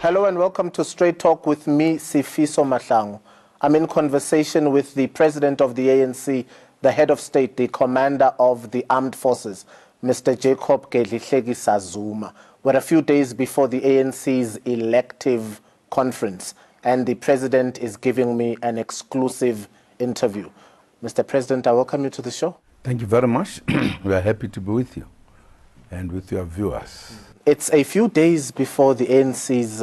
Hello and welcome to Straight Talk with me, Sifiso Mahlangu. I'm in conversation with the president of the ANC, the head of state, the commander of the armed forces, Mr. Jacob Zuma. We're a few days before the ANC's elective conference, and the president is giving me an exclusive interview. Mr. President, I welcome you to the show. Thank you very much. We are happy to be with you and with your viewers. It's a few days before the ANC's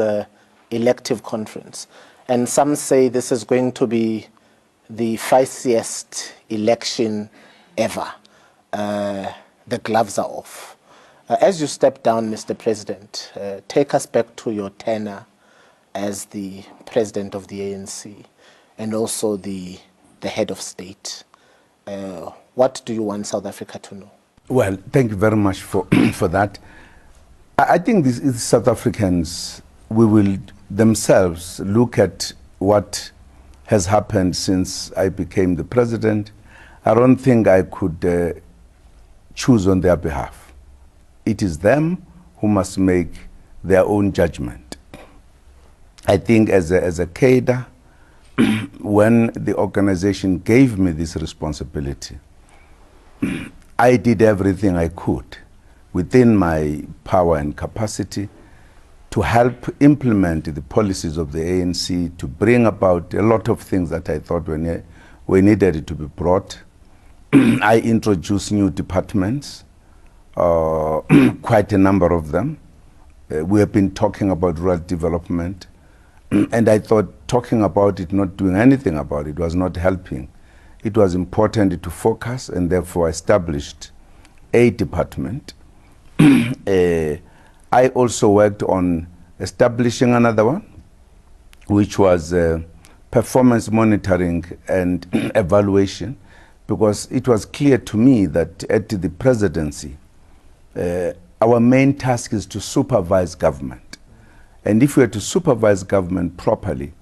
elective conference, and some say this is going to be the feistiest election ever. The gloves are off. As you step down, Mr. President, take us back to your tenure as the president of the ANC and also the head of state. What do you want South Africa to know? Well, thank you very much for that. I think these South Africans, we will themselves look at what has happened since I became the president. I don't think I could choose on their behalf. It is them who must make their own judgment. I think as a cadre, when the organization gave me this responsibility, I did everything I could within my power and capacity to help implement the policies of the ANC, to bring about a lot of things that I thought were needed to be brought. I introduced new departments, quite a number of them. We have been talking about rural development, and I thought talking about it, not doing anything about it, was not helping. It was important to focus, and therefore established a department. I also worked on establishing another one, which was performance monitoring and evaluation, because it was clear to me that at the presidency, our main task is to supervise government. And if we are to supervise government properly,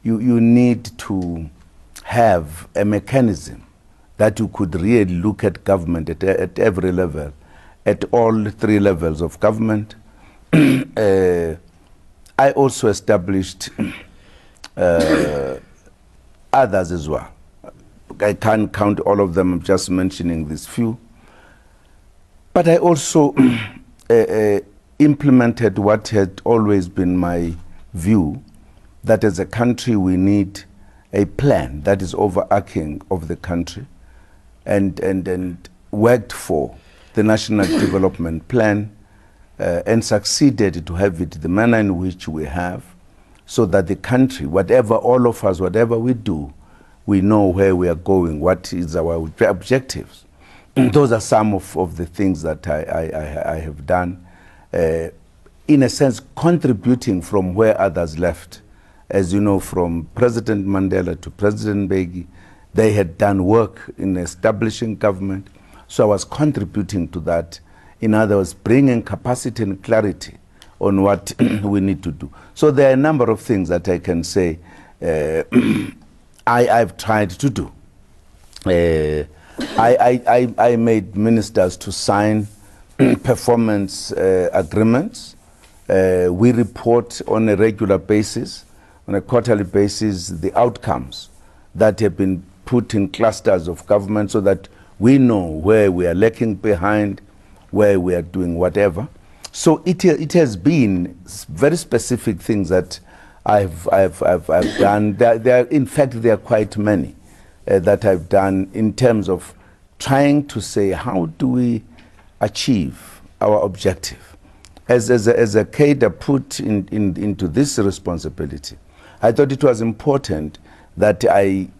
you need to have a mechanism that you could really look at government at every level, at all three levels of government. I also established others as well. I can't count all of them, I'm just mentioning these few. But I also implemented what had always been my view, that as a country we need a plan that is overarching of the country, and worked for the National Development Plan and succeeded to have it the manner in which we have, so that the country, whatever all of us, whatever we do, we know where we are going, what is our objectives. Those are some of the things that I have done, in a sense contributing from where others left. As you know, from President Mandela to President Mbeki, they had done work in establishing government. So I was contributing to that. In other words, bringing capacity and clarity on what we need to do. So there are a number of things that I can say I've tried to do. I made ministers to sign performance agreements. We report on a regular basis, on a quarterly basis, the outcomes that have been put in clusters of government, so that we know where we are lacking behind, where we are doing whatever. So it has been very specific things that I've done. In fact, there are quite many that I've done in terms of trying to say, how do we achieve our objective? As a cadre put into this responsibility, I thought it was important that I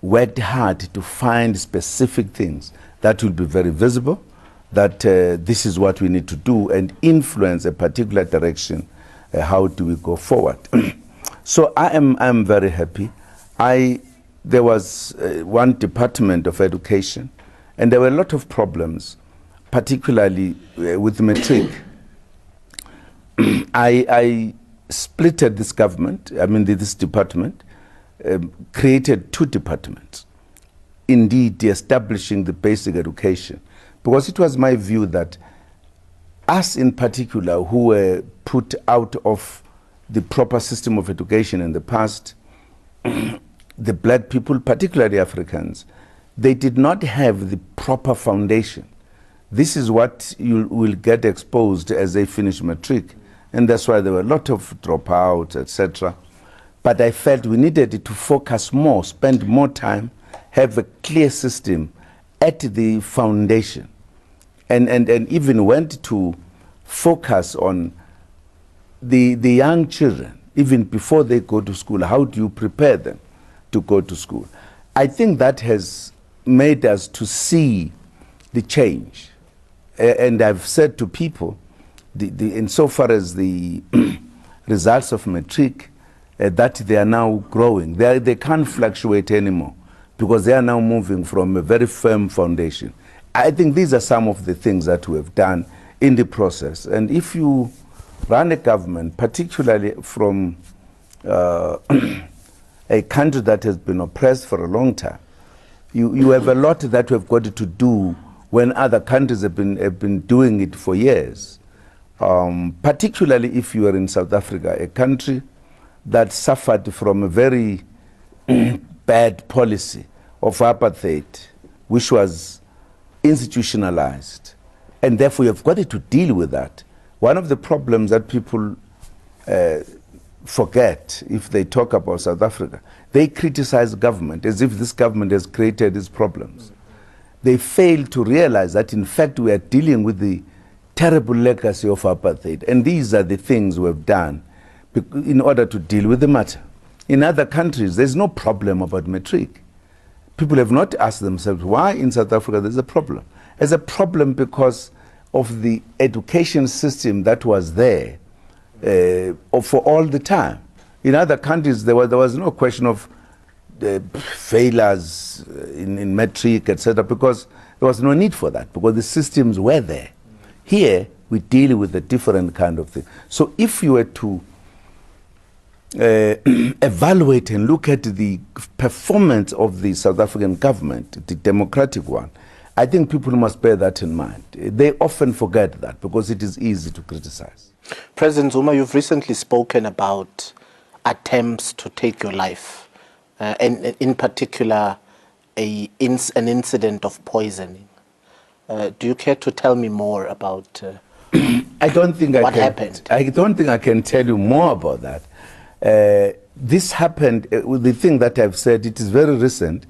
worked hard to find specific things that will be very visible, that this is what we need to do, and influence a particular direction. How do we go forward? So I'm very happy. There was one department of education, and there were a lot of problems, particularly with matric. I splitted this government, this department, created two departments, indeed establishing the basic education, because it was my view that us in particular, who were put out of the proper system of education in the past, the black people, particularly Africans, they did not have the proper foundation. This is what you will get exposed as they finish matric, and that's why there were a lot of dropouts, etc. But I felt we needed to focus more, spend more time, have a clear system at the foundation, and even went to focus on the young children, even before they go to school. How do you prepare them to go to school? I think that has made us to see the change. And I've said to people, insofar as the results of matric, that they are now growing. They can't fluctuate anymore because they are now moving from a very firm foundation. I think these are some of the things that we have done in the process. And if you run a government, particularly from a country that has been oppressed for a long time, you have a lot that we have got to do when other countries have been doing it for years. Particularly if you are in South Africa, a country that suffered from a very bad policy of apartheid, which was institutionalized. And therefore you have got to deal with that. One of the problems that people forget if they talk about South Africa, they criticize government as if this government has created these problems. They fail to realize that in fact we are dealing with the terrible legacy of apartheid, and these are the things we have done in order to deal with the matter. In other countries, there's no problem about matric. People have not asked themselves why in South Africa there's a problem. There's a problem because of the education system that was there for all the time. In other countries, there was no question of failures in matric, etc., because there was no need for that, because the systems were there. Here, we deal with a different kind of thing. So if you were to evaluate and look at the performance of the South African government, the democratic one, I think people must bear that in mind. They often forget that because it is easy to criticize. President Zuma, you've recently spoken about attempts to take your life, and in particular, an incident of poisoning. Do you care to tell me more about I don't think what happened? I don't think I can tell you more about that. This happened, the thing that I've said, it is very recent.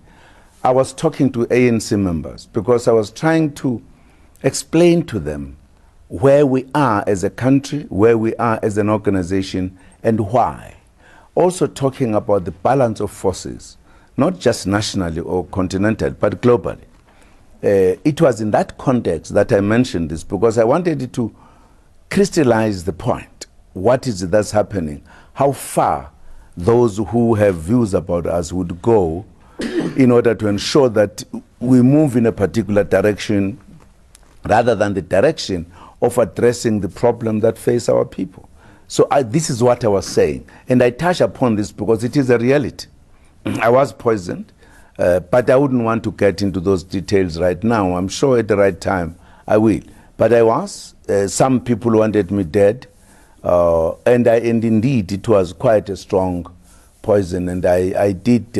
I was talking to ANC members because I was trying to explain to them where we are as a country, where we are as an organization, and why. Also talking about the balance of forces, not just nationally or continentally, but globally. It was in that context that I mentioned this because I wanted to crystallize the point. What is it that's happening? How far those who have views about us would go in order to ensure that we move in a particular direction rather than the direction of addressing the problem that face our people. So this is what I was saying. And I touch upon this because it is a reality. I was poisoned, but I wouldn't want to get into those details right now. I'm sure at the right time I will. But I was. Some people wanted me dead. And indeed, it was quite a strong poison. And I did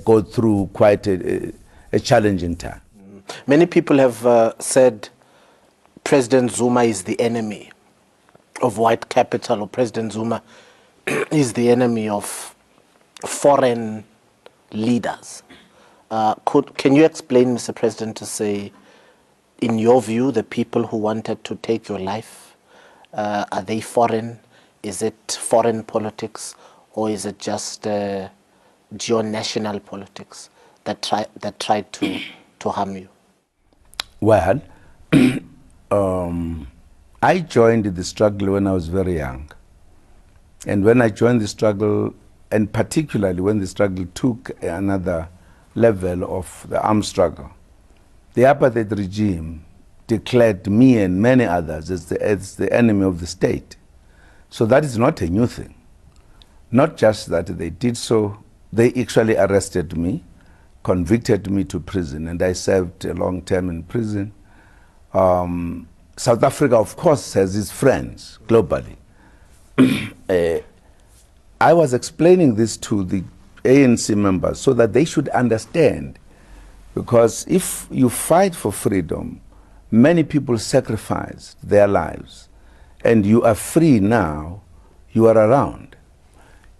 go through quite a challenging time. Many people have said President Zuma is the enemy of white capital, or President Zuma is the enemy of foreign leaders. Can you explain, Mr. President, to say, in your view, the people who wanted to take your life, are they foreign? Is it foreign politics, or is it just geo-national politics that tried to harm you? Well, I joined the struggle when I was very young. And when I joined the struggle, and particularly when the struggle took another level of the armed struggle, the apartheid regime declared me and many others as the enemy of the state. So that is not a new thing. Not just that they did so, they actually arrested me, convicted me to prison, and I served a long term in prison. South Africa, of course, has its friends globally. I was explaining this to the ANC members so that they should understand, because if you fight for freedom, many people sacrificed their lives, and you are free now, you are around.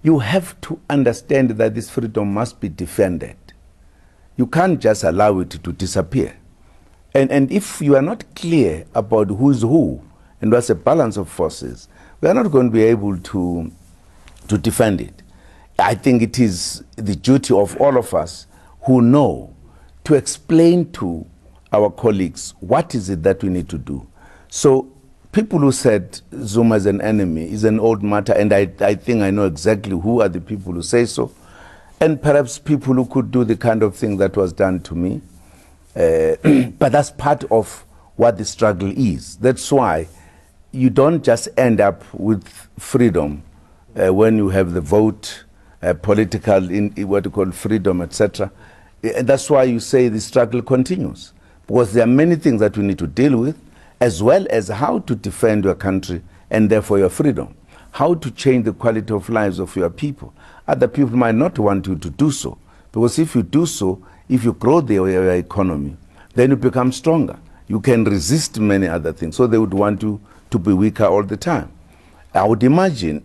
You have to understand that this freedom must be defended. You can't just allow it to disappear. And if you are not clear about who's who and what's a balance of forces, we are not going to be able to defend it. I think it is the duty of all of us who know to explain to our colleagues what is it that we need to do. So people who said Zuma is an enemy is an old matter, and I think I know exactly who are the people who say so, and perhaps people who could do the kind of thing that was done to me. But that's part of what the struggle is. That's why you don't just end up with freedom when you have the vote, political, what you call freedom, etc. And that's why you say the struggle continues, because there are many things that we need to deal with, as well as how to defend your country and therefore your freedom, how to change the quality of lives of your people. Other people might not want you to do so, because if you do so, if you grow your economy, then you become stronger. You can resist many other things, so they would want you to be weaker all the time. I would imagine,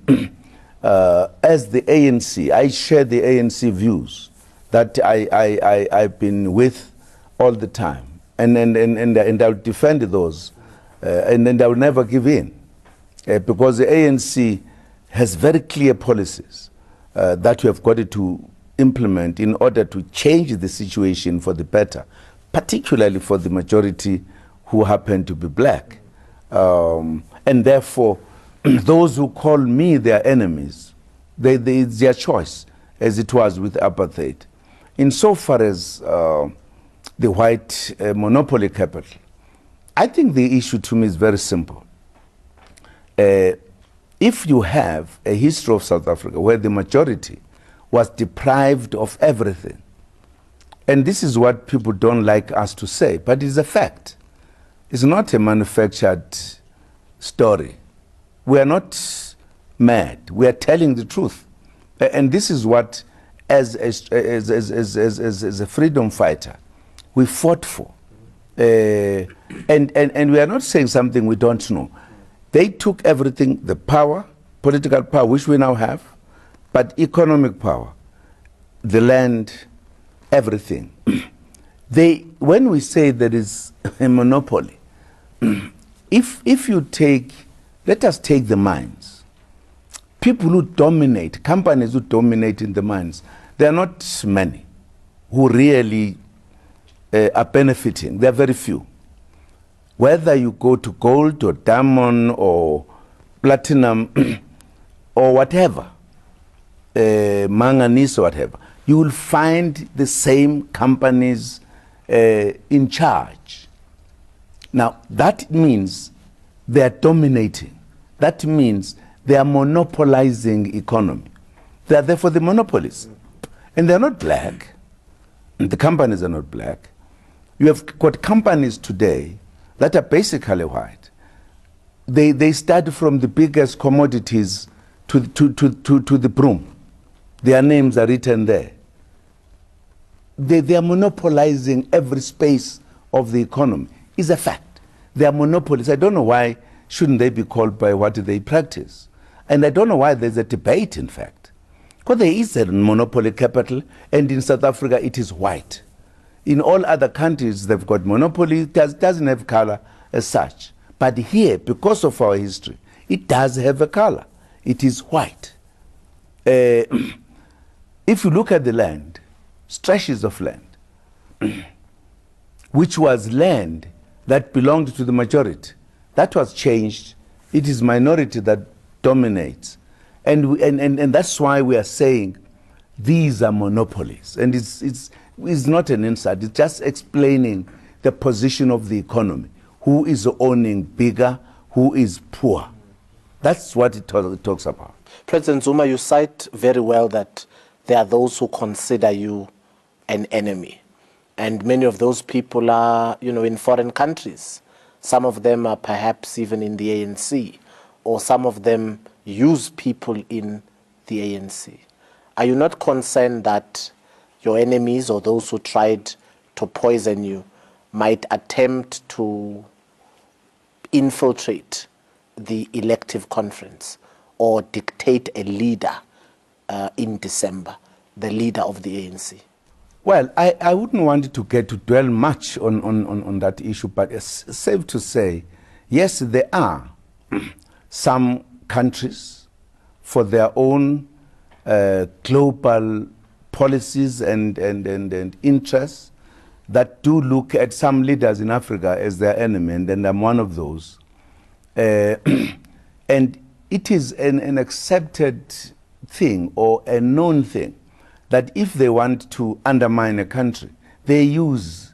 as the ANC, I share the ANC views that I've been with all the time, and I'll defend those, and then I will never give in, because the ANC has very clear policies that we have got to implement in order to change the situation for the better, particularly for the majority who happen to be black. And therefore, those who call me their enemies, it's their choice, as it was with apartheid. Insofar as the white monopoly capital, I think the issue to me is very simple. If you have a history of South Africa where the majority was deprived of everything, and this is what people don't like us to say, but it's a fact. It's not a manufactured story. We are not mad. We are telling the truth. And this is what, as a freedom fighter, we fought for. And we are not saying something we don't know. They took everything, the power, political power, which we now have, but economic power, the land, everything. When we say there is a monopoly, if you take, let us take the mines. People who dominate, companies who dominate in the mines, there are not many who really are benefiting. There are very few. Whether you go to gold or diamond or platinum or whatever, manganese or whatever, you will find the same companies in charge. Now, that means they are dominating. That means they are monopolizing economy. They are therefore the monopolies. And they are not black. The companies are not black. You have got companies today that are basically white. They start from the biggest commodities to the broom. Their names are written there. They are monopolizing every space of the economy. It's a fact. They are monopolies. I don't know why shouldn't they be called by what they practice. And I don't know why there's a debate, in fact. Because there is a monopoly capital, and in South Africa it is white. In all other countries they've got monopoly, it doesn't have color as such. But here, because of our history, it does have a color. It is white. If you look at the land, stretches of land, which was land that belonged to the majority, that was changed. It is minority that dominates. And that's why we are saying these are monopolies. And it's not an insult. It's just explaining the position of the economy. Who is owning bigger, who is poor. That's what it talks about. President Zuma, you cite very well that there are those who consider you an enemy. And many of those people are, in foreign countries. Some of them are perhaps even in the ANC, or some of them, use people in the ANC. Are you not concerned that your enemies or those who tried to poison you might attempt to infiltrate the elective conference or dictate a leader in December, the leader of the ANC? Well, I wouldn't want to dwell much on that issue, but it's safe to say, yes, there are some countries for their own global policies and interests that do look at some leaders in Africa as their enemy, and I'm one of those. And it is an accepted thing or a known thing that if they want to undermine a country, they use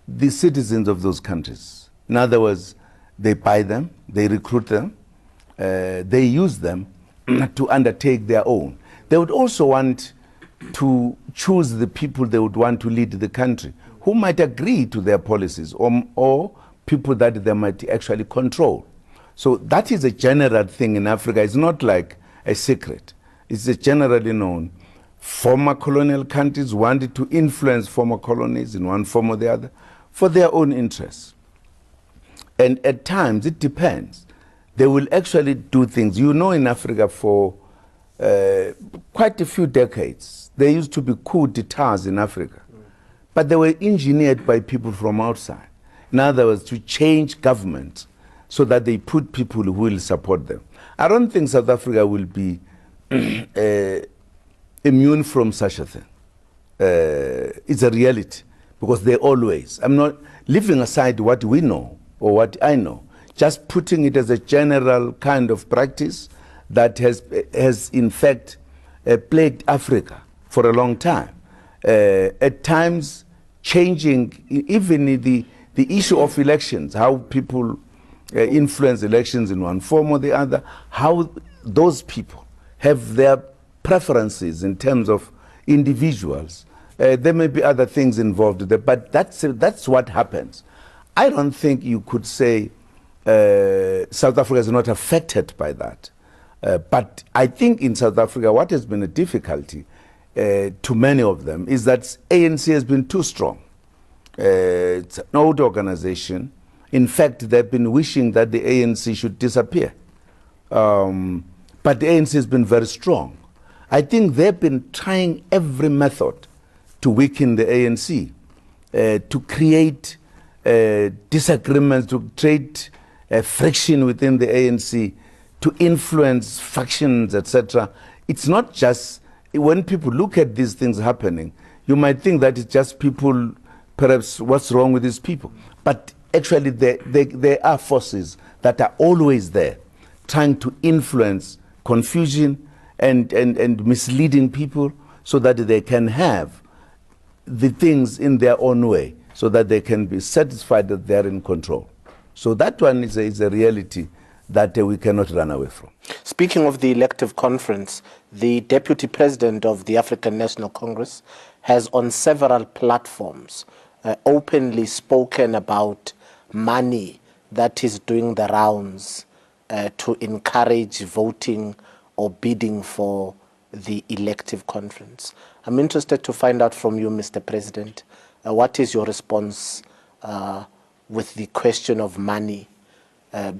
the citizens of those countries. In other words, they buy them, they recruit them, they use them to undertake their own. They would also want to choose the people they would want to lead the country, who might agree to their policies, or people that they might actually control. So that is a general thing in Africa. It's not like a secret. It's a generally known. Former colonial countries wanted to influence former colonies in one form or the other for their own interests. And at times, it depends. They will actually do things. You know, in Africa for quite a few decades, there used to be coup d'etats in Africa. But they were engineered by people from outside. In other words, to change government so that they put people who will support them. I don't think South Africa will be immune from such a thing. It's a reality, because they always, I'm not leaving aside what we know or what I know, just putting it as a general kind of practice that has in fact plagued Africa for a long time. At times changing even the issue of elections, how people influence elections in one form or the other, how those people have their preferences in terms of individuals. There may be other things involved there, but that's what happens. I don't think you could say South Africa is not affected by that. But I think in South Africa, what has been a difficulty to many of them is that ANC has been too strong. It's an old organization. In fact, they've been wishing that the ANC should disappear. But the ANC has been very strong. I think they've been trying every method to weaken the ANC, to create disagreements, to create friction within the ANC, to influence factions, etc. It's not just, when people look at these things happening, you might think that it's just people, perhaps what's wrong with these people? But actually there are forces that are always there, trying to influence confusion and misleading people so that they can have the things in their own way, so that they can be satisfied that they're in control. So that one is a reality that we cannot run away from. Speaking of the elective conference, the Deputy President of the African National Congress has on several platforms openly spoken about money that is doing the rounds to encourage voting or bidding for the elective conference. I'm interested to find out from you, Mr. President, what is your response with the question of money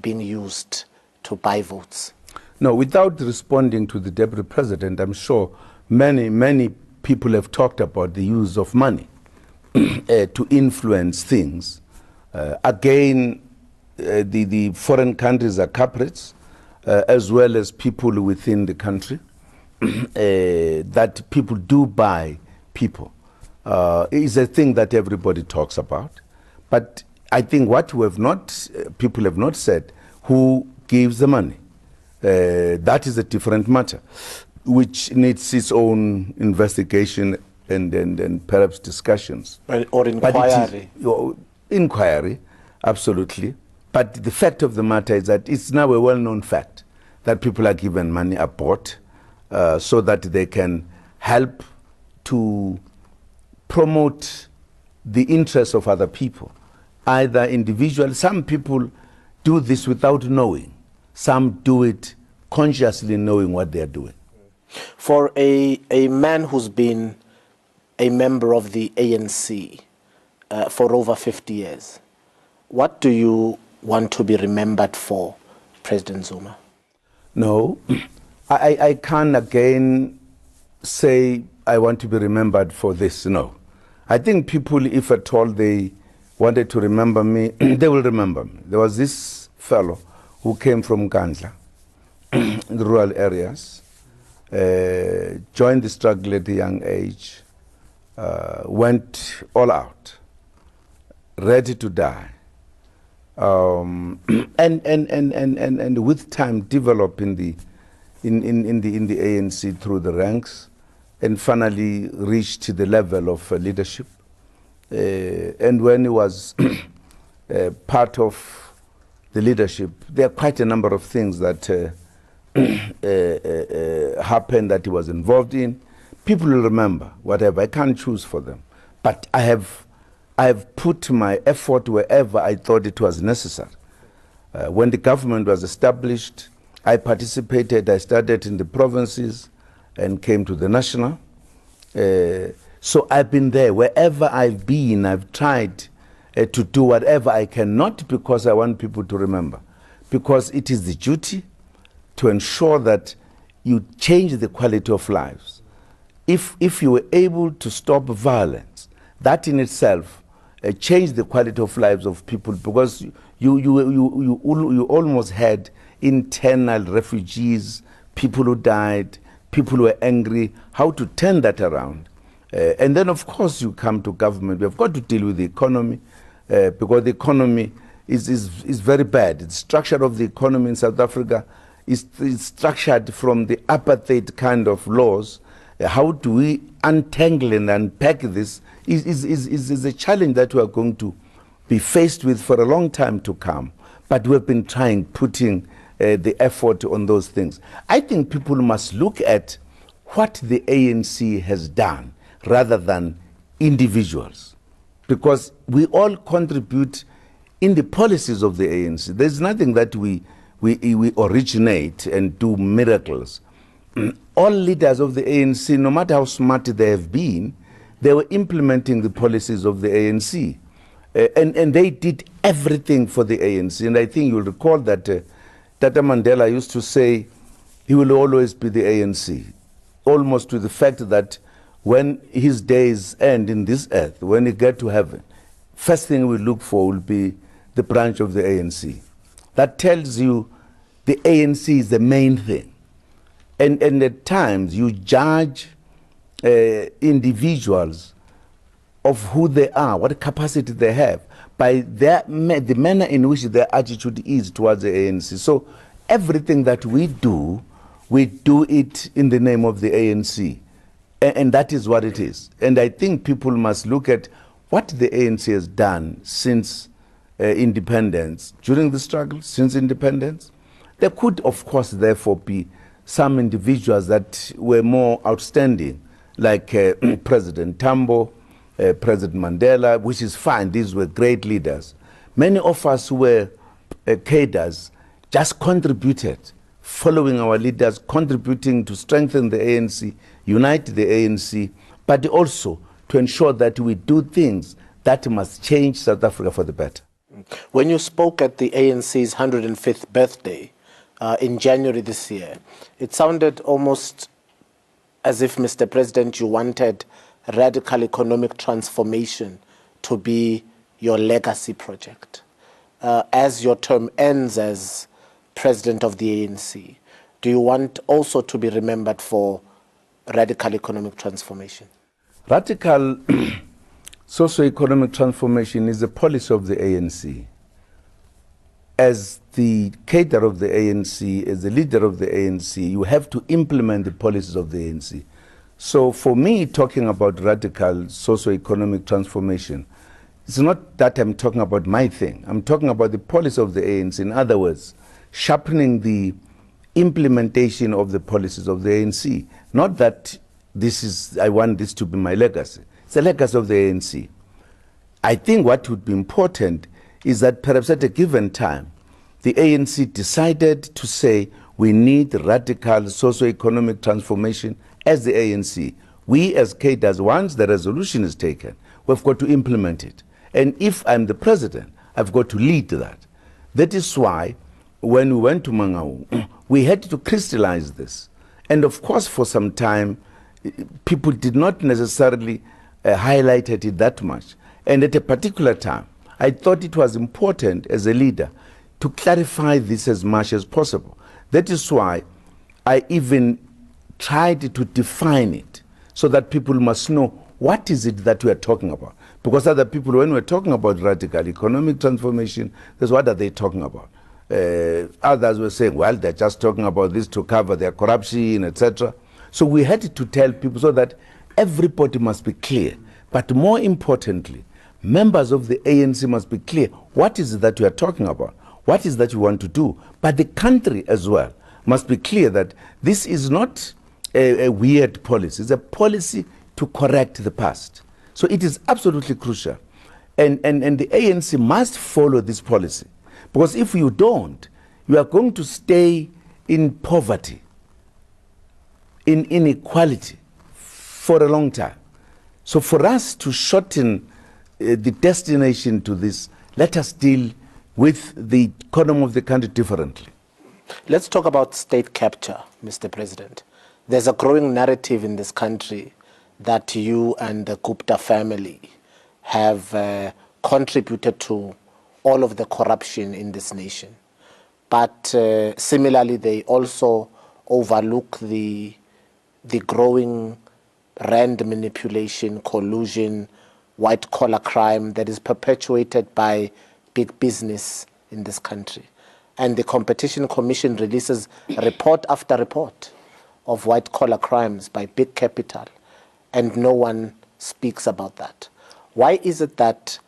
being used to buy votes? No, without responding to the Deputy President, I'm sure many people have talked about the use of money to influence things. Again, the foreign countries are culprits, as well as people within the country, that people do buy people. Is a thing that everybody talks about. But I think what people have not said, who gives the money. That is a different matter, which needs its own investigation and perhaps discussions. Or inquiry. Inquiry, absolutely. But the fact of the matter is that it's now a well-known fact that people are given money, are bought, so that they can help to promote the interests of other people, either individual. Some people do this without knowing. Some do it consciously knowing what they are doing. For a man who's been a member of the ANC for over 50 years, what do you want to be remembered for, President Zuma? No, I can't again say I want to be remembered for this, no. I think people, if at all they wanted to remember me, they will remember me. There was this fellow who came from Kandla, in the rural areas, joined the struggle at a young age, went all out, ready to die, and with time developed in the ANC through the ranks, and finally reached the level of leadership. And when he was part of the leadership, there are quite a number of things that happened that he was involved in. People will remember, whatever. I can't choose for them. But I have put my effort wherever I thought it was necessary. When the government was established, I participated. I started in the provinces and came to the national. So I've been there. Wherever I've been, I've tried to do whatever I can, not because I want people to remember, because it is the duty to ensure that you change the quality of lives. If you were able to stop violence, that in itself changed the quality of lives of people, because you almost had internal refugees, people who died, people who were angry, how to turn that around. And then, of course, you come to government. We have got to deal with the economy, because the economy is very bad. The structure of the economy in South Africa is structured from the apartheid kind of laws. How do we untangle and unpack this is a challenge that we are going to be faced with for a long time to come. But we've been putting the effort on those things. I think people must look at what the ANC has done rather than individuals, because we all contribute in the policies of the ANC. There's nothing that we originate and do miracles. All leaders of the ANC, no matter how smart they have been, they were implementing the policies of the ANC. And they did everything for the ANC. And I think you'll recall that Tata Mandela used to say he will always be the ANC, almost to the fact that when his days end in this earth, when he get to heaven, first thing we look for will be the branch of the ANC. That tells you the ANC is the main thing. And at times you judge individuals of who they are, what capacity they have, by the manner in which their attitude is towards the ANC. So everything that we do it in the name of the ANC. And that is what it is. And I think people must look at what the ANC has done since independence, during the struggle, since independence. There could, of course, therefore be some individuals that were more outstanding, like President Tambo, President Mandela, which is fine. These were great leaders. Many of us who were cadres just contributed, following our leaders, contributing to strengthen the ANC, unite the ANC, but also to ensure that we do things that must change South Africa for the better. When you spoke at the ANC's 105th birthday in January this year, it sounded almost as if, Mr. President, you wanted radical economic transformation to be your legacy project. As your term ends as president of the ANC, do you want also to be remembered for radical economic transformation? Radical socio-economic transformation is the policy of the ANC. As the cadre of the ANC, as the leader of the ANC, you have to implement the policies of the ANC. So for me, talking about radical socio-economic transformation, it's not that I'm talking about my thing. I'm talking about the policy of the ANC. In other words, sharpening the implementation of the policies of the ANC. Not that I want this to be my legacy. It's a legacy of the ANC. I think what would be important is that perhaps at a given time, the ANC decided to say, We need radical socio-economic transformation as the ANC. We as cadres, once the resolution is taken, we've got to implement it. And if I'm the president, I've got to lead that. That is why when we went to Mangaung, we had to crystallize this. And of course, for some time, people did not necessarily highlight it that much. And at a particular time, I thought it was important as a leader to clarify this as much as possible. That is why I even tried to define it so that people must know what is it that we are talking about. Because other people, when we're talking about radical economic transformation, that's what are they talking about? Others were saying, well, they're just talking about this to cover their corruption, etc. So we had to tell people so that everybody must be clear. But more importantly, members of the ANC must be clear. What is it that we are talking about? What is that we want to do? But the country as well must be clear that this is not a weird policy. It's a policy to correct the past. So it is absolutely crucial. And the ANC must follow this policy. Because if you don't, you are going to stay in poverty, in inequality for a long time. So for us to shorten the destination to this, let us deal with the economy of the country differently. Let's talk about state capture, Mr. President. There's a growing narrative in this country that you and the Gupta family have contributed to all of the corruption in this nation. But similarly, they also overlook the growing rand manipulation, collusion, white-collar crime that is perpetuated by big business in this country. And the Competition Commission releases report after report of white-collar crimes by big capital, and no one speaks about that. Why is it that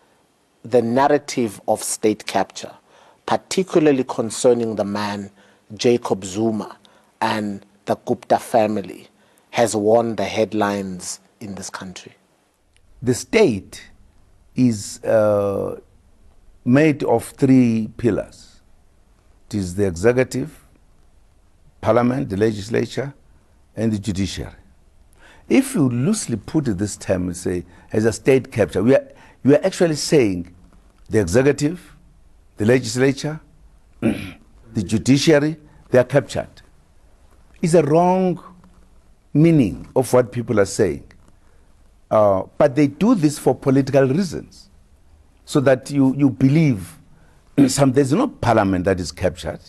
the narrative of state capture, particularly concerning the man Jacob Zuma and the Gupta family, has won the headlines in this country? The state is made of three pillars. It is the executive, parliament, the legislature, and the judiciary. If you loosely put this term and say, as a state capture, you are actually saying the executive, the legislature, the judiciary, they are captured. It's a wrong meaning of what people are saying. But they do this for political reasons, so that you believe there's no parliament that is captured.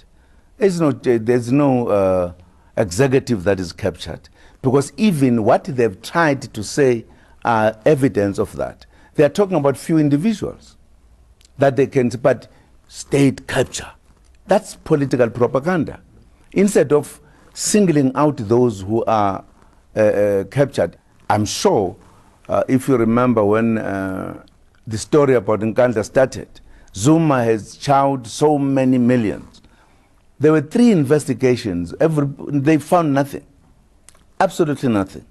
There's no executive that is captured. Because even what they've tried to say are evidence of that. They are talking about few individuals that they can, but state capture. That's political propaganda. Instead of singling out those who are captured, I'm sure if you remember when the story about Nkandla started, Zuma has chowed so many millions. There were 3 investigations. They found nothing. Absolutely nothing.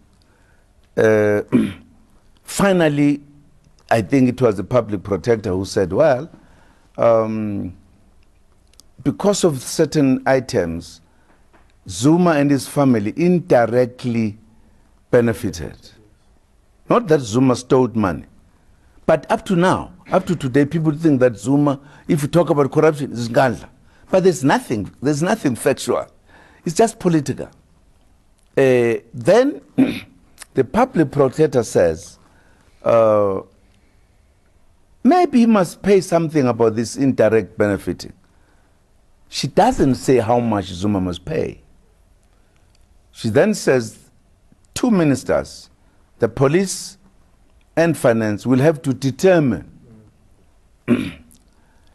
Finally, I think it was the public protector who said, well, because of certain items, Zuma and his family indirectly benefited. Not that Zuma stole money. But up to now, up to today, people think that Zuma, if you talk about corruption, is Nkandla. But there's nothing factual. It's just political. Then the public protector says, maybe he must pay something about this indirect benefiting. She doesn't say how much Zuma must pay. She then says 2 ministers, the police and finance, will have to determine.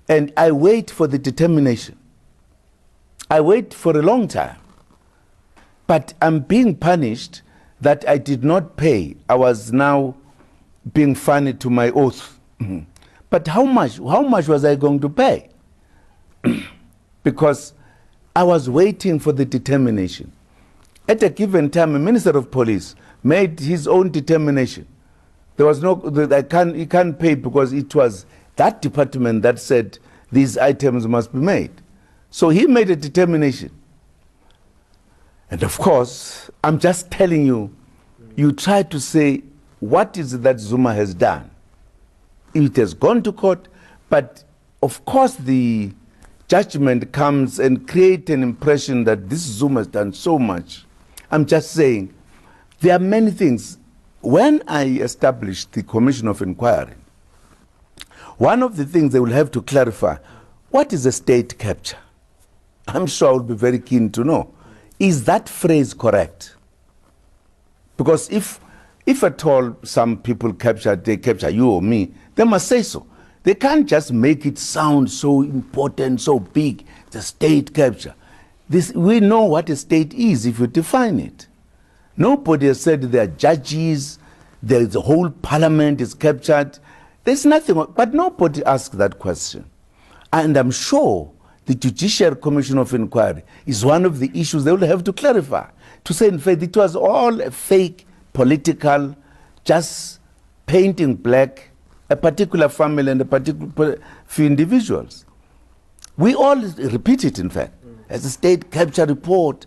And I wait for the determination. I wait for a long time. But I'm being punished that I did not pay. I was now being funny to my oath. But how much was I going to pay? Because I was waiting for the determination. At a given time, a minister of police made his own determination. There was no, he can't pay because it was that department that said these items must be made. So he made a determination. And of course, I'm just telling you, you try to say, what is it that Zuma has done? It has gone to court, but of course the judgment comes and create an impression that this Zuma has done so much. I'm just saying, there are many things. When I established the Commission of Inquiry, one of the things they will have to clarify, what is a state capture? I'm sure I will be very keen to know. Is that phrase correct? Because if at all some people they capture you or me, they must say so. They can't just make it sound so important, so big, the state capture. We know what a state is if you define it. Nobody has said there are judges, there is a whole parliament is captured. There's nothing, but nobody asked that question. And I'm sure the Judicial Commission of Inquiry is one of the issues they will have to clarify. To say, in fact, it was all a fake, political, just painting black a particular family and a particular few individuals. We all repeat it, in fact, as a state capture report.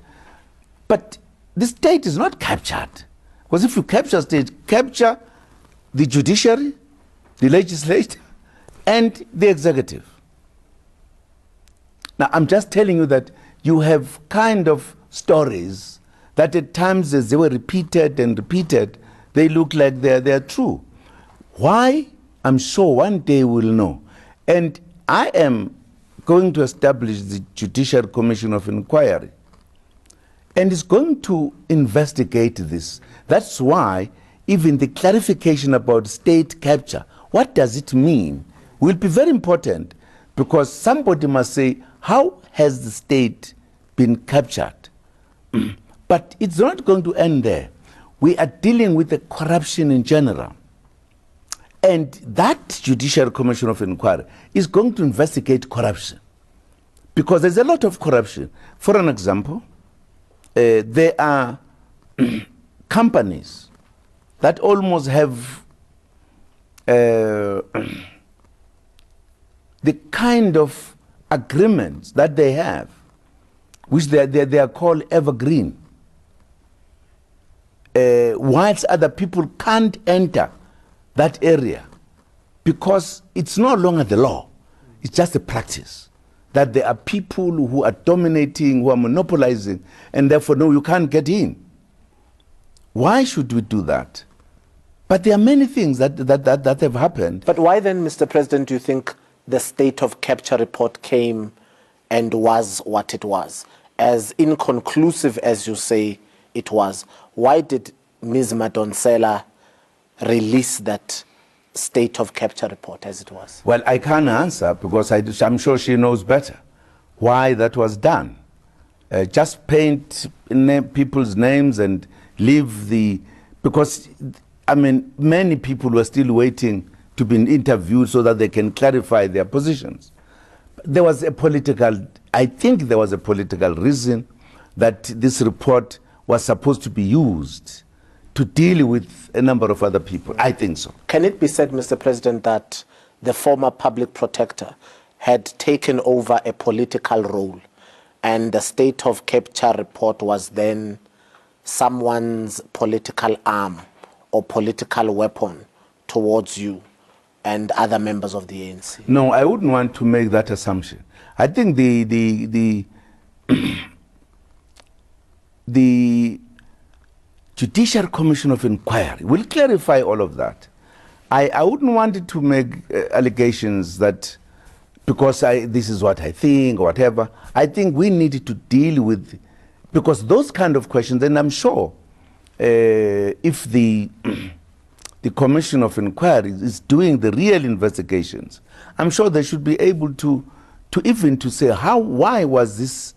But the state is not captured. Because if you capture state, capture the judiciary, the legislature, and the executive. Now, I'm just telling you that you have kind of stories that at times, as they were repeated and repeated, they look like they're true. Why? I'm sure one day we'll know. And I am going to establish the Judicial Commission of Inquiry. And it's going to investigate this. That's why even the clarification about state capture, what does it mean, will be very important, because somebody must say, how has the state been captured? But it's not going to end there. We are dealing with the corruption in general. And that Judicial Commission of Inquiry is going to investigate corruption, because there's a lot of corruption. For an example, there are companies that almost have the kind of agreements that they have, which they are called evergreen, whilst other people can't enter that area because it's no longer the law. It's just a practice that there are people who are dominating, who are monopolizing, and therefore, no, you can't get in. Why should we do that? But there are many things that have happened. But why then, Mr. President, do you think the state of capture report came and was what it was? As inconclusive as you say it was, why did Ms. Madonsela release that state of capture report as it was? Well, I can't answer because I'm sure she knows better why that was done. Just paint people's names and leave because, I mean, many people were still waiting to be interviewed so that they can clarify their positions. There was I think there was a political reason that this report was supposed to be used to deal with a number of other people. I think so. Can it be said, Mr. President, that the former public protector had taken over a political role and the state of capture report was then someone's political arm or political weapon towards you and other members of the ANC? No, I wouldn't want to make that assumption. I think the Judicial Commission of Inquiry will clarify all of that. I wouldn't want to make allegations that because this is what I think or whatever. I think we need to deal with, because those kind of questions, and I'm sure if the Commission of Inquiry is doing the real investigations, I'm sure they should be able to say why was this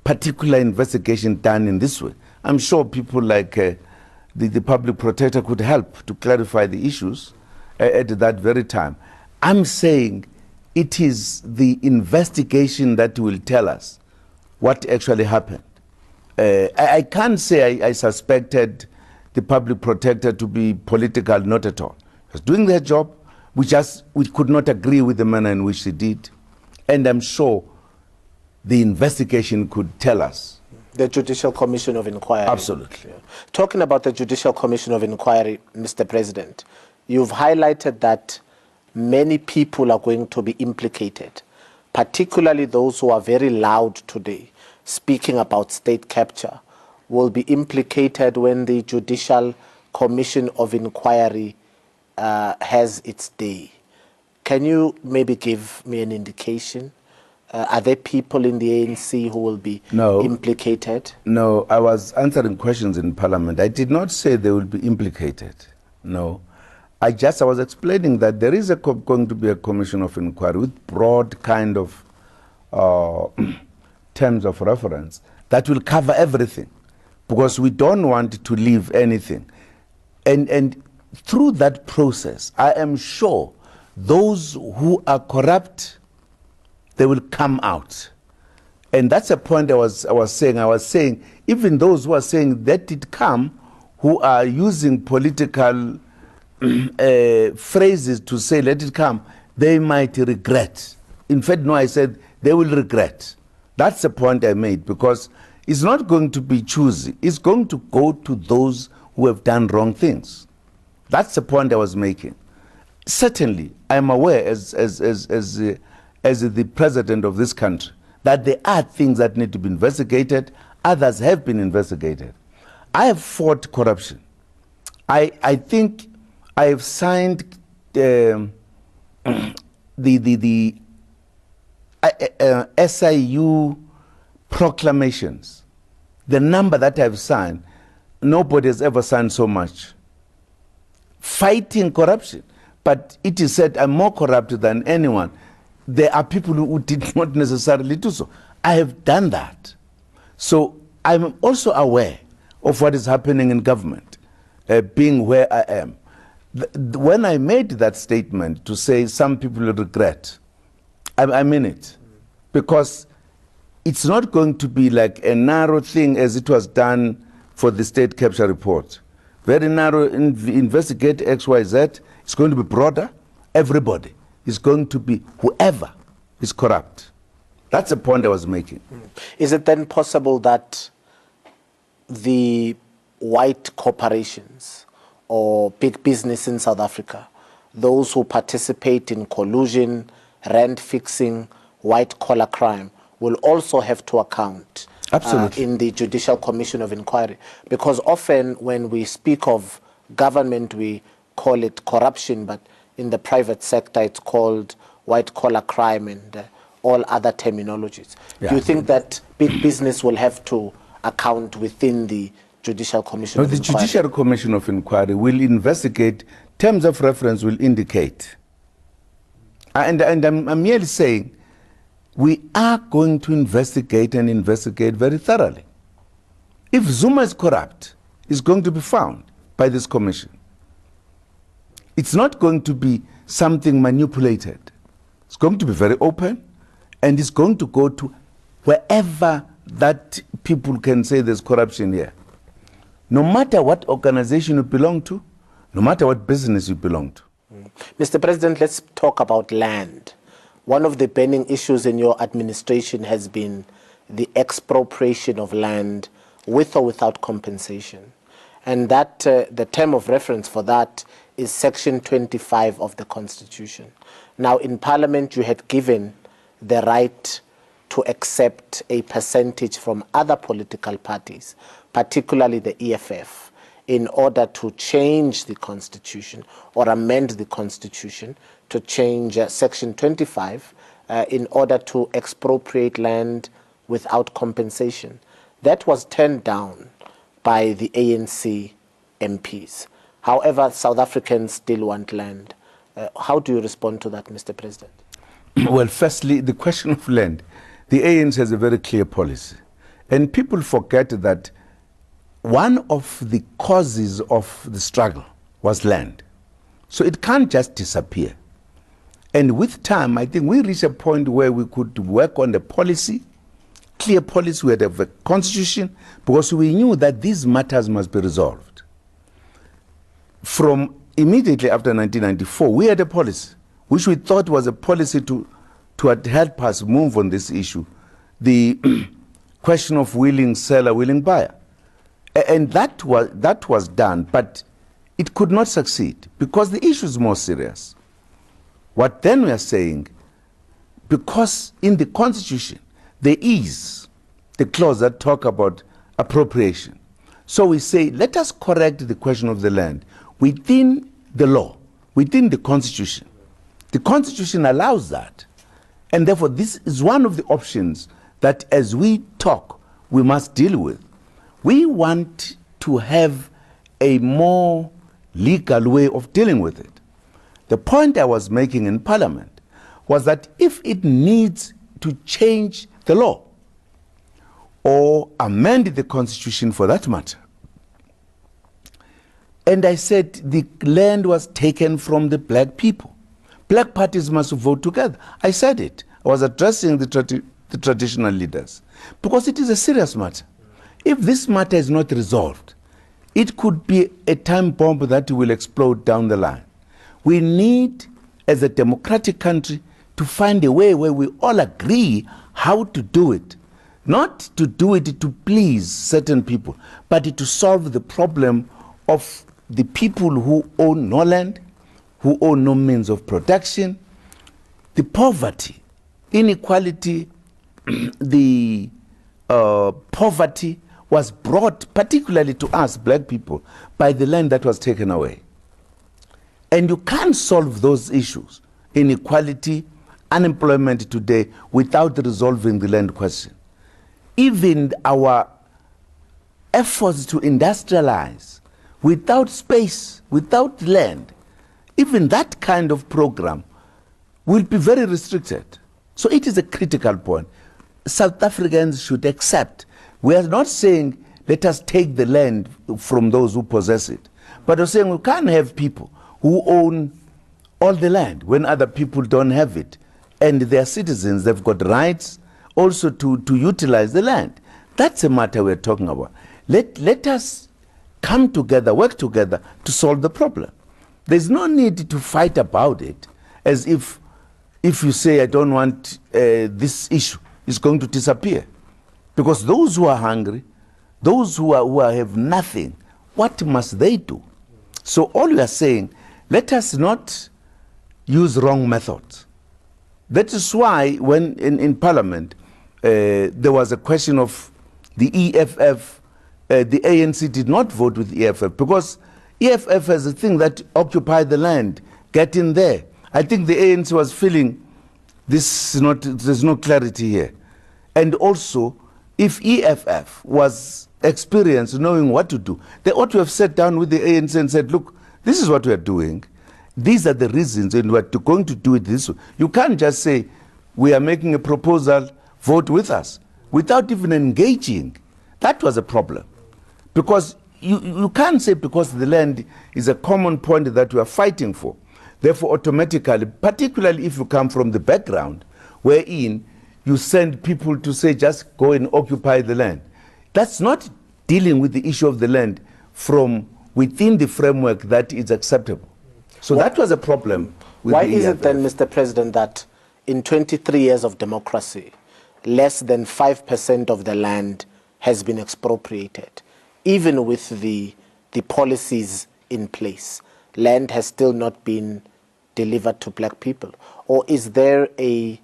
particular investigation done in this way. I'm sure people like the public protector could help to clarify the issues at that very time. I'm saying it is the investigation that will tell us what actually happened. I can't say I suspected the public protector to be political, not at all. He was doing their job. We could not agree with the manner in which he did. And I'm sure the investigation could tell us The Judicial Commission of Inquiry. Absolutely. Yeah. Talking about the Judicial Commission of Inquiry, Mr. President, you've highlighted that many people are going to be implicated, particularly those who are very loud today, speaking about state capture, will be implicated when the Judicial Commission of Inquiry has its day. Can you maybe give me an indication? Are there people in the ANC who will be implicated? No, I was answering questions in Parliament. I did not say they will be implicated. No. I was explaining that there is going to be a commission of inquiry with broad kind of terms of reference that will cover everything, because we don't want to leave anything. And through that process, I am sure those who are corrupt, they will come out. And that's a point I was saying. I was saying, even those who are saying let it come, who are using political phrases to say let it come, they might regret. In fact, no, I said they will regret. That's the point I made, because it's not going to be choosy. It's going to go to those who have done wrong things. That's the point I was making. Certainly, I am aware as the president of this country that there are things that need to be investigated. Others have been investigated. I have fought corruption. I think I have signed the SIU proclamations. The number that I've signed, nobody has ever signed so much. Fighting corruption. But it is said I'm more corrupt than anyone. There are people who did not necessarily do so. I have done that. So I'm also aware of what is happening in government, being where I am. When I made that statement to say some people will regret, I mean it. Because it's not going to be like a narrow thing as it was done for the state capture report. Very narrow, investigate X, Y, Z. It's going to be broader. Everybody is going to be whoever is corrupt. That's the point I was making. Is it then possible that the white corporations or big business in South Africa, those who participate in collusion, rent fixing, white collar crime, will also have to account in the Judicial Commission of Inquiry? Because often when we speak of government, we call it corruption, but in the private sector it's called white collar crime and all other terminologies. Yeah. Do you think that big business will have to account within the Judicial Commission of Inquiry? The Judicial Commission of Inquiry will investigate, terms of reference will indicate. And I'm merely saying, we are going to investigate and investigate very thoroughly. If Zuma is corrupt, it's going to be found by this commission. It's not going to be something manipulated. It's going to be very open, and it's going to go to wherever that people can say there's corruption here. No matter what organization you belong to, no matter what business you belong to. Mr. President, let's talk about land. One of the burning issues in your administration has been the expropriation of land with or without compensation. And that the term of reference for that is Section 25 of the Constitution. Now, in Parliament, you had given the right to accept a percentage from other political parties, particularly the EFF, in order to change the Constitution or amend the Constitution to change Section 25 in order to expropriate land without compensation. That was turned down by the ANC MPs. However, South Africans still want land. How do you respond to that, Mr. President? Well, firstly, the question of land. The ANC has a very clear policy. And people forget that one of the causes of the struggle was land. So it can't just disappear. And with time, I think we reached a point where we could work on the policy, clear policy, we had a constitution, because we knew that these matters must be resolved. From immediately after 1994, we had a policy, which we thought was a policy to help us move on this issue. The question of willing seller, willing buyer. And that was done, but it could not succeed because the issue is more serious. What then we are saying, because in the Constitution, there is the clause that talk about appropriation. So we say, let us correct the question of the land within the law, within the Constitution. The Constitution allows that. And therefore, this is one of the options that as we talk, we must deal with. We want to have a more legal way of dealing with it. The point I was making in Parliament was that if it needs to change the law or amend the Constitution for that matter, and I said the land was taken from the black people. Black parties must vote together. I said it. I was addressing the traditional leaders because it is a serious matter. If this matter is not resolved, it could be a time bomb that will explode down the line. We need, as a democratic country, to find a way where we all agree how to do it. Not to do it to please certain people, but to solve the problem of the people who own no land, who own no means of production, the poverty, inequality, the poverty was brought particularly to us, black people, by the land that was taken away. And you can't solve those issues, inequality, unemployment today, without resolving the land question. Even our efforts to industrialize, without space, without land, even that kind of program will be very restricted. So it is a critical point. South Africans should accept. We are not saying let us take the land from those who possess it, but we're saying we can't have people who own all the land when other people don't have it. And they're citizens, they've got rights also to utilize the land. That's a matter we're talking about. Let us come together, work together to solve the problem. There's no need to fight about it as if you say, I don't want this issue, it's going to disappear. Because those who are hungry, those who have nothing, what must they do? So all we are saying, let us not use wrong methods. That is why when in Parliament, there was a question of the EFF, the ANC did not vote with EFF because EFF has a thing that occupy the land, get in there. I think the ANC was feeling there's no clarity here. And also, if EFF was experienced knowing what to do, they ought to have sat down with the ANC and said, look, this is what we are doing. These are the reasons and we're going to do it this way. You can't just say, we are making a proposal, vote with us, without even engaging. That was a problem. Because you can't say because the land is a common point that we are fighting for. Therefore, automatically, particularly if you come from the background, wherein you send people to say, just go and occupy the land. That's not dealing with the issue of the land from within the framework that is acceptable. So that was a problem. Why is it then, Mr. President, that in 23 years of democracy, less than 5% of the land has been expropriated? Even with the policies in place, land has still not been delivered to black people? Or is there a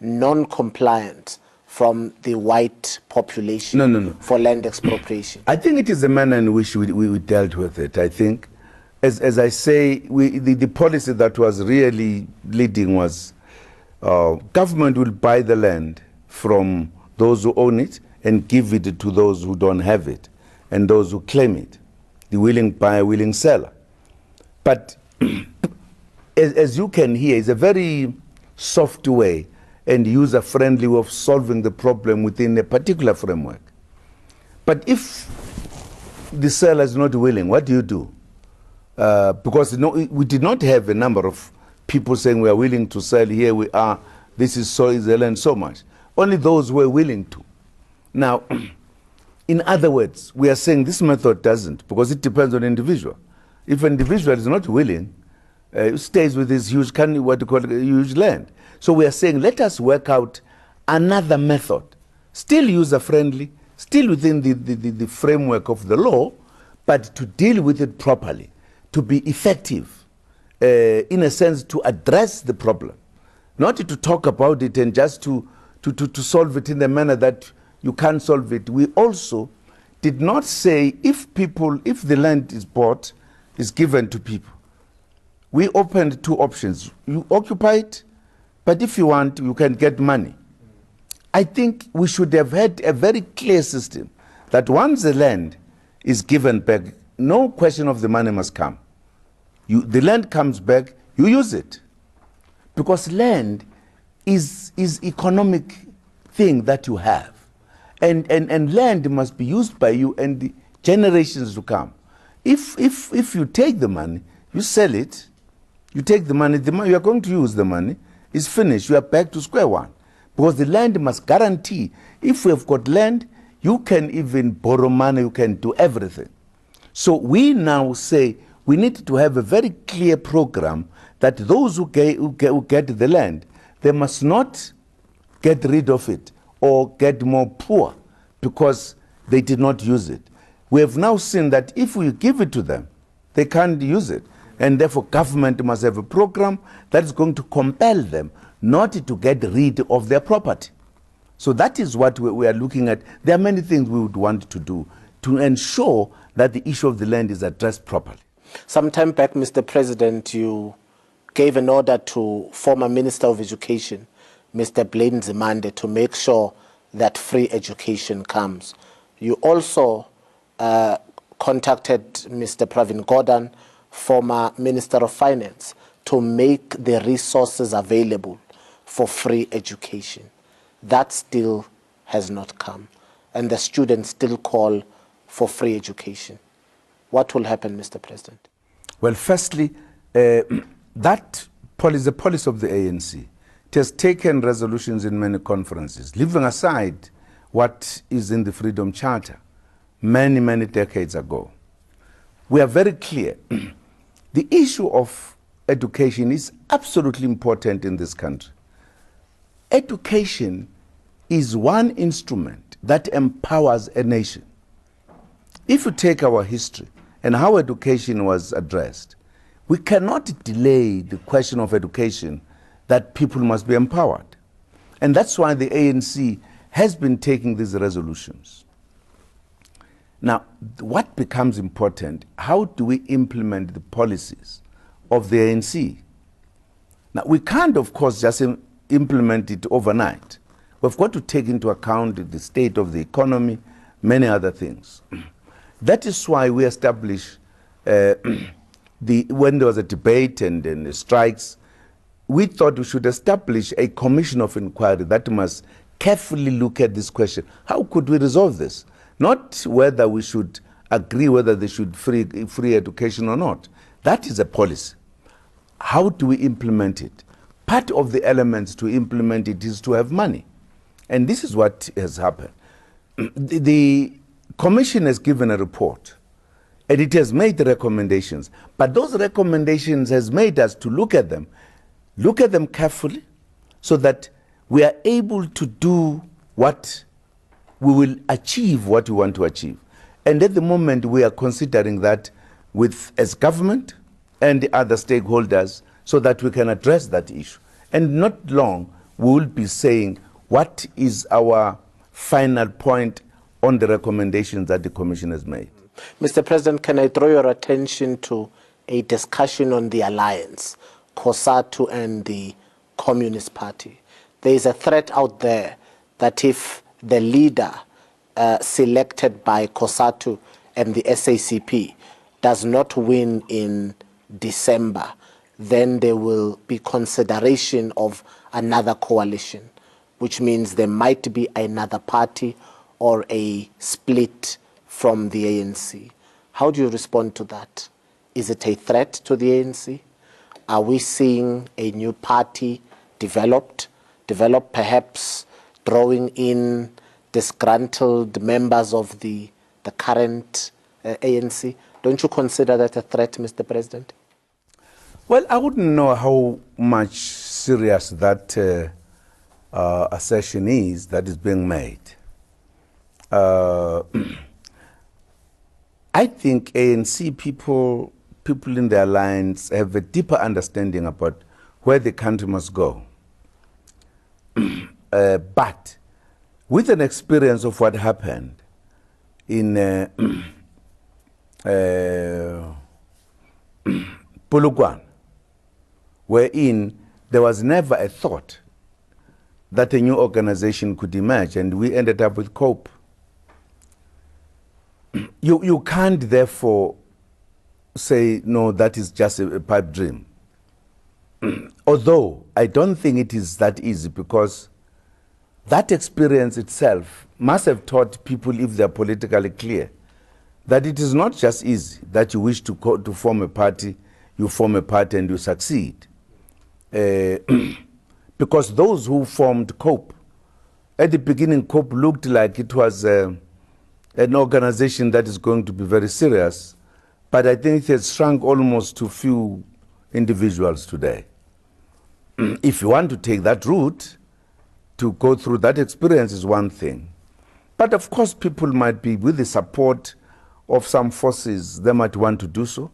non-compliance from the white population for land expropriation? I think it is the manner in which we dealt with it. I think, as I say, the policy that was really leading was government will buy the land from those who own it and give it to those who don't have it and those who claim it, the willing buyer, willing seller. But as you can hear, it's a very soft way and user-friendly way of solving the problem within a particular framework. But if the seller is not willing, what do you do? Because we did not have a number of people saying we are willing to sell, here we are, this is so is the land so much. Only those were willing to. Now, in other words, we are saying this method doesn't, because it depends on the individual. If an individual is not willing, stays with this huge, huge land. So we are saying, let us work out another method still user-friendly, still within the framework of the law, but to deal with it properly, to be effective, in a sense, to address the problem, not to talk about it and just to solve it in a manner that you can't solve it. We also did not say if the land is bought, is given to people. We opened two options. You occupy it, but if you want, you can get money. I think we should have had a very clear system that once the land is given back, no question of the money must come. The land comes back, you use it. Because land is economic thing that you have. And land must be used by you and the generations to come. If you take the money, you sell it, you take the money, you are going to use the money, it's finished, you are back to square one. Because the land must guarantee, if we have got land, you can even borrow money, you can do everything. So we now say we need to have a very clear program that those who get the land, they must not get rid of it or get more poor because they did not use it. We have now seen that if we give it to them, they can't use it. And therefore, government must have a program that is going to compel them not to get rid of their property. So that is what we are looking at. There are many things we would want to do to ensure that the issue of the land is addressed properly. Some time back, Mr. President, you gave an order to former Minister of Education, Mr. Blaine Zimande, to make sure that free education comes. You also contacted Mr. Pravin Gordhan, former Minister of Finance, to make the resources available for free education. That still has not come, and the students still call for free education. What will happen, Mr. President? Well, firstly, that policy, the policy of the ANC, it has taken resolutions in many conferences, leaving aside what is in the Freedom Charter many, many decades ago. We are very clear. The issue of education is absolutely important in this country. Education is one instrument that empowers a nation. If you take our history and how education was addressed, we cannot delay the question of education, that people must be empowered. And that's why the ANC has been taking these resolutions. Now, what becomes important, how do we implement the policies of the ANC? Now, we can't, of course, just implement it overnight. We've got to take into account the state of the economy, many other things. That is why we established, when there was a debate and strikes, we thought we should establish a commission of inquiry that must carefully look at this question. How could we resolve this? Not whether we should agree whether they should free education or not. That is a policy. How do we implement it? Part of the elements to implement it is to have money. And this is what has happened. The commission has given a report and it has made the recommendations. But those recommendations has made us to look at them carefully so that we are able to do what we will achieve, what we want to achieve. And at the moment, we are considering that as government and the other stakeholders so that we can address that issue. And not long, we will be saying what is our final point on the recommendations that the Commission has made. Mr. President, can I draw your attention to a discussion on the alliance, COSATU and the Communist Party? There is a threat out there that if the leader selected by COSATU and the SACP does not win in December, then there will be consideration of another coalition, which means there might be another party or a split from the ANC. How do you respond to that? Is it a threat to the ANC? Are we seeing a new party develop perhaps drawing in disgruntled members of the current ANC? Don't you consider that a threat, Mr. President? Well, I wouldn't know how much serious that assertion is that is being made. I think ANC people in the alliance have a deeper understanding about where the country must go. But with an experience of what happened in Polokwane, wherein there was never a thought that a new organization could emerge, and we ended up with COPE. You can't therefore say, no, that is just a pipe dream. Although I don't think it is that easy, because that experience itself must have taught people, if they're politically clear, that it is not just easy that you wish to form a party, you form a party and you succeed. Because those who formed COPE, at the beginning COPE looked like it was an organization that is going to be very serious, but I think it has shrunk almost to few individuals today. If you want to take that route, to go through that experience is one thing. But of course people might be, with the support of some forces, they might want to do so.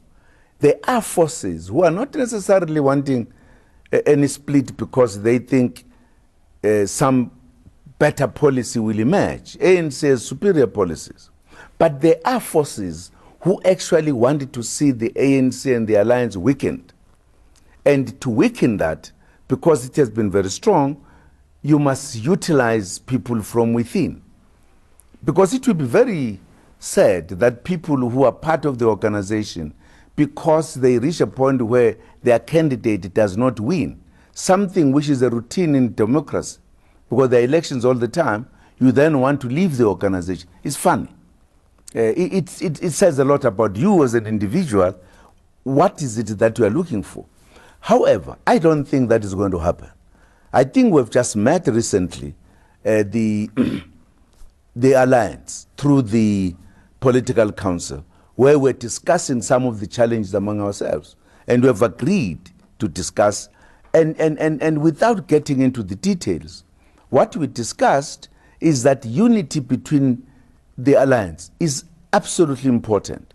There are forces who are not necessarily wanting any split because they think some better policy will emerge. ANC has superior policies. But there are forces who actually wanted to see the ANC and the alliance weakened. And to weaken that, because it has been very strong, you must utilize people from within. Because it will be very sad that people who are part of the organization, because they reach a point where their candidate does not win, something which is a routine in democracy, because there are elections all the time, you then want to leave the organization. It's funny. It says a lot about you as an individual. What is it that you are looking for? However, I don't think that is going to happen. I think we've just met recently the alliance through the political council, where we're discussing some of the challenges among ourselves. And we have agreed to discuss, and without getting into the details, what we discussed is that unity between the alliance is absolutely important,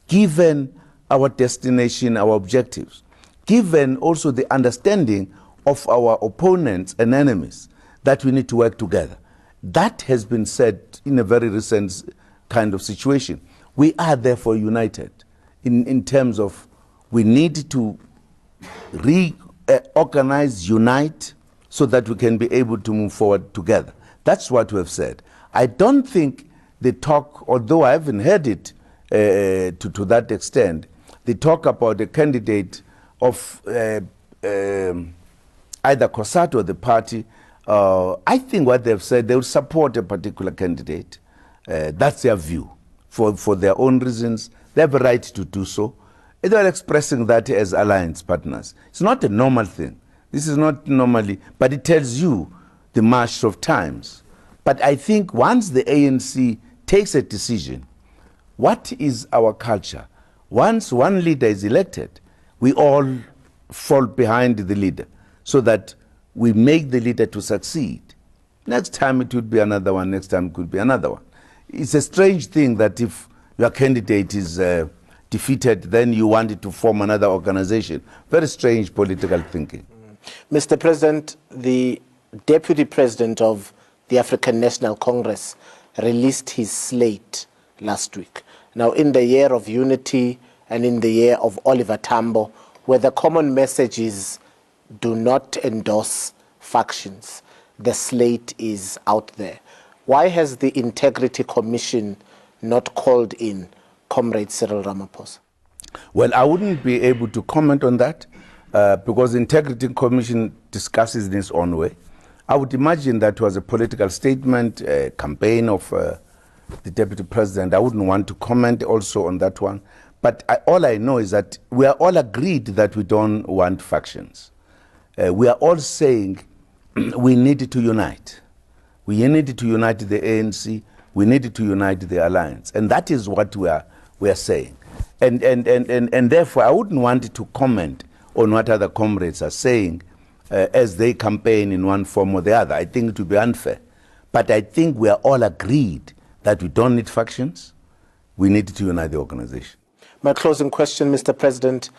given our destination, our objectives, given also the understanding of our opponents and enemies, that we need to work together. That has been said in a very recent kind of situation. We are therefore united in terms of we need to reorganize, unite, so that we can be able to move forward together. That's what we have said. I don't think the talk, although I haven't heard it to that extent, the talk about the candidate of either COSATU or the party, I think what they've said, they will support a particular candidate. That's their view. For their own reasons, they have a right to do so. And they are expressing that as alliance partners. It's not a normal thing. This is not normally, but it tells you the march of times. But I think once the ANC takes a decision, what is our culture? Once one leader is elected, we all fall behind the leader so that we make the leader to succeed. Next time it would be another one, next time it could be another one. It's a strange thing that if your candidate is defeated, then you wanted to form another organization. Very strange political thinking. Mr. President, the Deputy President of the African National Congress released his slate last week. Now, in the year of unity and in the year of Oliver Tambo, where the common message is do not endorse factions, the slate is out there. Why has the Integrity Commission not called in Comrade Cyril Ramaphosa? Well, I wouldn't be able to comment on that because the Integrity Commission discusses in its own way. I would imagine that was a political statement, a campaign of the Deputy President. I wouldn't want to comment also on that one. But all I know is that we are all agreed that we don't want factions. We are all saying we need to unite. We need to unite the ANC. We need to unite the alliance. And that is what we are saying. And therefore, I wouldn't want to comment on what other comrades are saying as they campaign in one form or the other. I think it would be unfair. But I think we are all agreed that we don't need factions. We need to unite the organization. My closing question, Mr. President,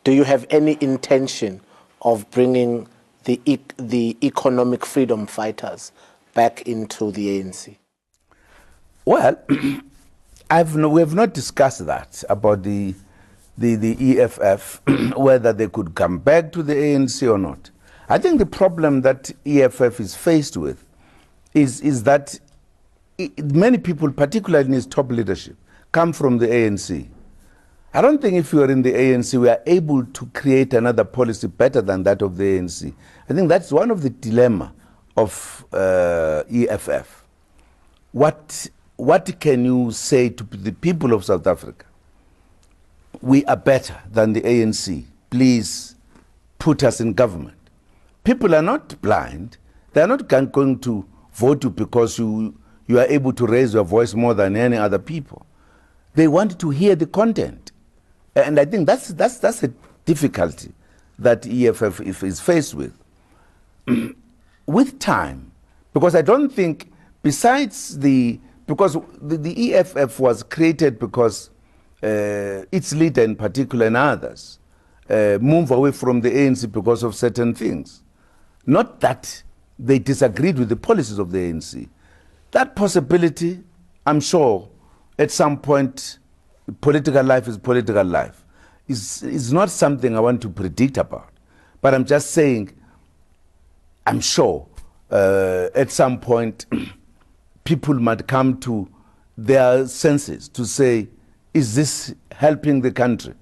do you have any intention of bringing the economic freedom fighters back into the ANC? Well, we have not discussed that, about the EFF, whether they could come back to the ANC or not. I think the problem that EFF is faced with is that many people, particularly in its top leadership, come from the ANC. I don't think if you are in the ANC, we are able to create another policy better than that of the ANC. I think that's one of the dilemma of EFF. What can you say to the people of South Africa? We are better than the ANC. Please put us in government. People are not blind. They are not going to vote you because you are able to raise your voice more than any other people. They want to hear the content. And I think that's a difficulty that EFF is faced with. With time, because I don't think, because the EFF was created because its leader in particular and others move away from the ANC because of certain things. Not that they disagreed with the policies of the ANC. That possibility, I'm sure, at some point, political life is political life. It's not something I want to predict about. But I'm just saying, I'm sure at some point, people might come to their senses to say, is this helping the country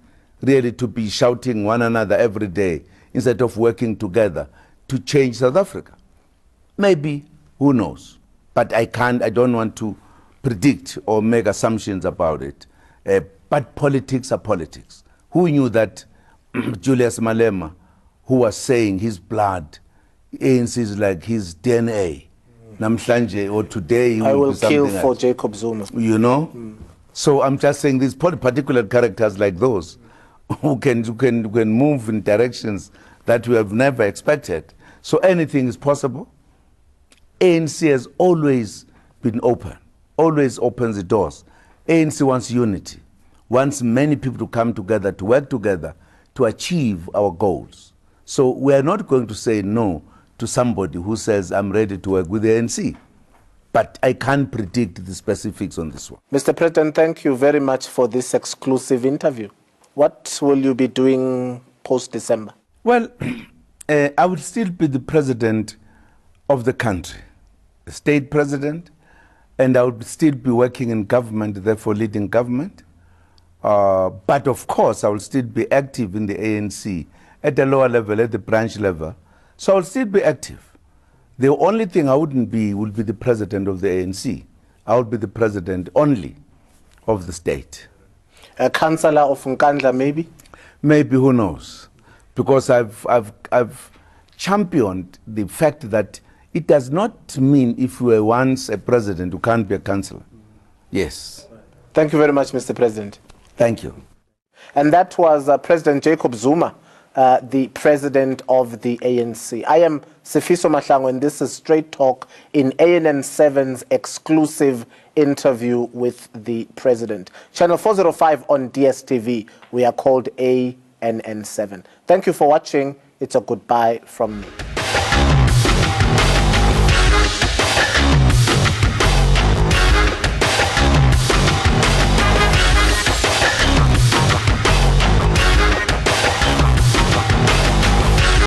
really to be shouting one another every day instead of working together to change South Africa? Maybe, who knows? But I don't want to predict or make assumptions about it. But politics are politics. Who knew that Julius Malema, who was saying his blood, ANC is like his DNA, namhlanje, or today he I will do something kill for else. Jacob Zuma. You know? So I'm just saying these particular characters like those who can move in directions that we have never expected. So anything is possible. ANC has always been open, always opens the doors. ANC wants unity, wants many people to come together, to work together, to achieve our goals. So we are not going to say no to somebody who says, I'm ready to work with the ANC. But I can't predict the specifics on this one. Mr. President, thank you very much for this exclusive interview. What will you be doing post-December? Well, I will still be the president of the country, the state president, and I will still be working in government, therefore leading government. But of course, I will still be active in the ANC at the lower level, at the branch level. So I will still be active. The only thing I wouldn't be will be the president of the ANC. I will be the president only of the state. A councillor of Nkandla, maybe? Maybe, who knows? Because I've championed the fact that it does not mean if you were once a president, you can't be a councillor. Yes. Thank you very much, Mr. President. Thank you. And that was President Jacob Zuma, the president of the ANC. I am Sifiso Mahlangu, and this is Straight Talk in ANN7's exclusive interview with the president. Channel 405 on DSTV. We are called ANN7. Thank you for watching. It's a goodbye from me.